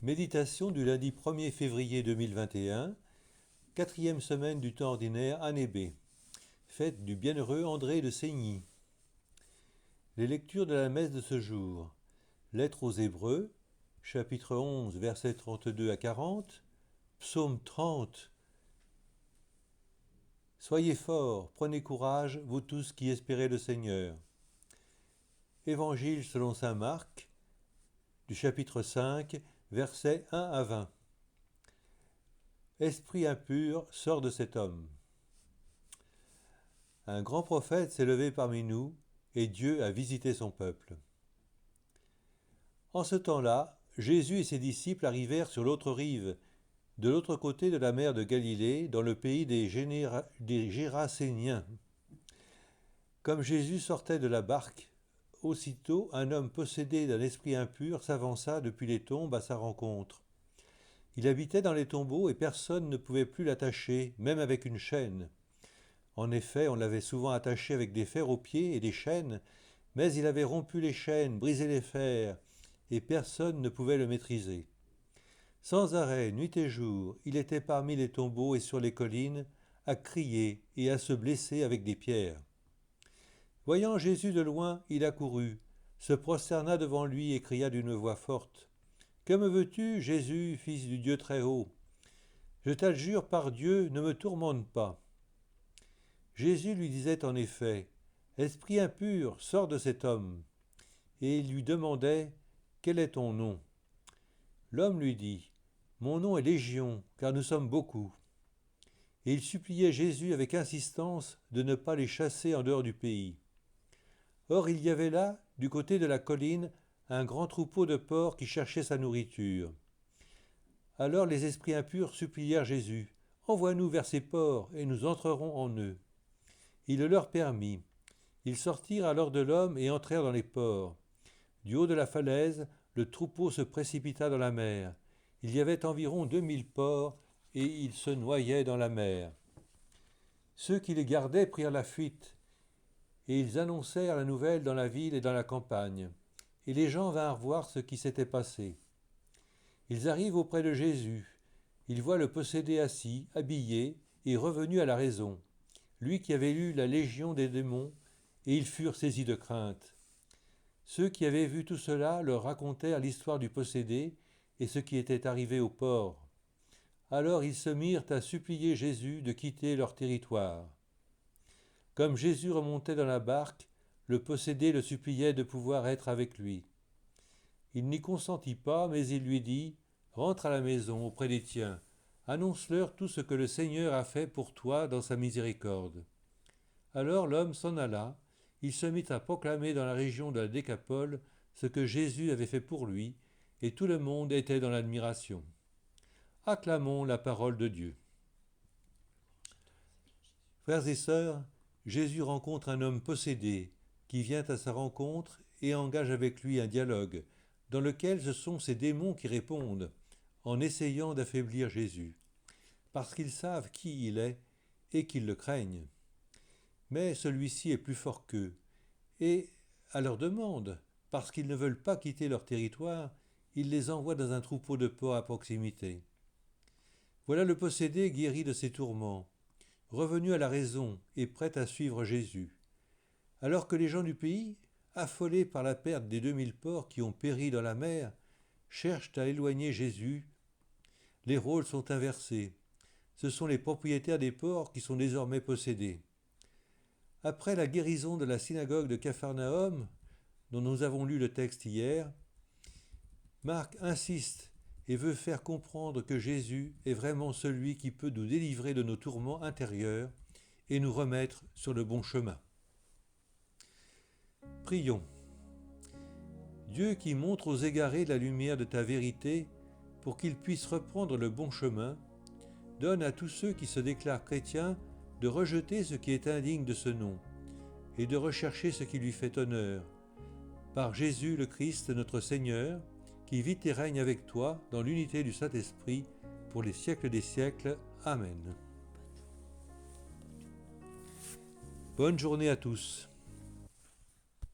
Méditation du lundi 1er février 2021, quatrième semaine du temps ordinaire, année B. Fête du bienheureux André de Seigny. Les lectures de la messe de ce jour. Lettre aux Hébreux, chapitre 11, versets 32 à 40, psaume 30. Soyez forts, prenez courage, vous tous qui espérez le Seigneur. Évangile selon saint Marc, du chapitre 5, versets 1 à 20. Esprit impur, sort de cet homme. Un grand prophète s'est levé parmi nous, et Dieu a visité son peuple. En ce temps-là, Jésus et ses disciples arrivèrent sur l'autre rive, de l'autre côté de la mer de Galilée, dans le pays des Géraséniens. Comme Jésus sortait de la barque, aussitôt un homme possédé d'un esprit impur s'avança depuis les tombes à sa rencontre. Il habitait dans les tombeaux et personne ne pouvait plus l'attacher, même avec une chaîne. En effet, on l'avait souvent attaché avec des fers aux pieds et des chaînes, mais il avait rompu les chaînes, brisé les fers, et personne ne pouvait le maîtriser. Sans arrêt, nuit et jour, il était parmi les tombeaux et sur les collines, à crier et à se blesser avec des pierres. Voyant Jésus de loin, il accourut, se prosterna devant lui et cria d'une voix forte. « Que me veux-tu, Jésus, fils du Dieu Très-Haut ? Je t'adjure par Dieu, ne me tourmente pas. » Jésus lui disait en effet, « Esprit impur, sors de cet homme. » Et il lui demandait, « Quel est ton nom ?» L'homme lui dit, « Mon nom est Légion, car nous sommes beaucoup. » Et il suppliait Jésus avec insistance de ne pas les chasser en dehors du pays. Or il y avait là, du côté de la colline, un grand troupeau de porcs qui cherchait sa nourriture. Alors les esprits impurs supplièrent Jésus, « Envoie-nous vers ces porcs, et nous entrerons en eux. » Il le leur permit. Ils sortirent alors de l'homme et entrèrent dans les porcs. Du haut de la falaise, le troupeau se précipita dans la mer. Il y avait environ 2000 porcs, et ils se noyaient dans la mer. Ceux qui les gardaient prirent la fuite, et ils annoncèrent la nouvelle dans la ville et dans la campagne. Et les gens vinrent voir ce qui s'était passé. Ils arrivent auprès de Jésus. Ils voient le possédé assis, habillé, et revenu à la raison, lui qui avait eu la légion des démons, et ils furent saisis de crainte. Ceux qui avaient vu tout cela leur racontèrent l'histoire du possédé et ce qui était arrivé aux porcs. Alors ils se mirent à supplier Jésus de quitter leur territoire. Comme Jésus remontait dans la barque, le possédé le suppliait de pouvoir être avec lui. Il n'y consentit pas, mais il lui dit, « Rentre à la maison auprès des tiens, annonce-leur tout ce que le Seigneur a fait pour toi dans sa miséricorde. » Alors l'homme s'en alla, il se mit à proclamer dans la région de la Décapole ce que Jésus avait fait pour lui, et tout le monde était dans l'admiration. Acclamons la parole de Dieu. Frères et sœurs, Jésus rencontre un homme possédé qui vient à sa rencontre et engage avec lui un dialogue dans lequel ce sont ces démons qui répondent en essayant d'affaiblir Jésus, parce qu'ils savent qui il est et qu'ils le craignent. Mais celui-ci est plus fort qu'eux, et, à leur demande, parce qu'ils ne veulent pas quitter leur territoire, il les envoie dans un troupeau de porcs à proximité. Voilà le possédé guéri de ses tourments, revenu à la raison et prêt à suivre Jésus. Alors que les gens du pays, affolés par la perte des 2000 porcs qui ont péri dans la mer, cherchent à éloigner Jésus, les rôles sont inversés. Ce sont les propriétaires des porcs qui sont désormais possédés. Après la guérison de la synagogue de Capharnaüm, dont nous avons lu le texte hier, Marc insiste et veut faire comprendre que Jésus est vraiment celui qui peut nous délivrer de nos tourments intérieurs et nous remettre sur le bon chemin. Prions. Dieu qui montre aux égarés la lumière de ta vérité pour qu'ils puissent reprendre le bon chemin, donne à tous ceux qui se déclarent chrétiens de rejeter ce qui est indigne de ce nom et de rechercher ce qui lui fait honneur. Par Jésus le Christ, notre Seigneur, qui vit et règne avec toi dans l'unité du Saint-Esprit pour les siècles des siècles. Amen. Bonne journée à tous.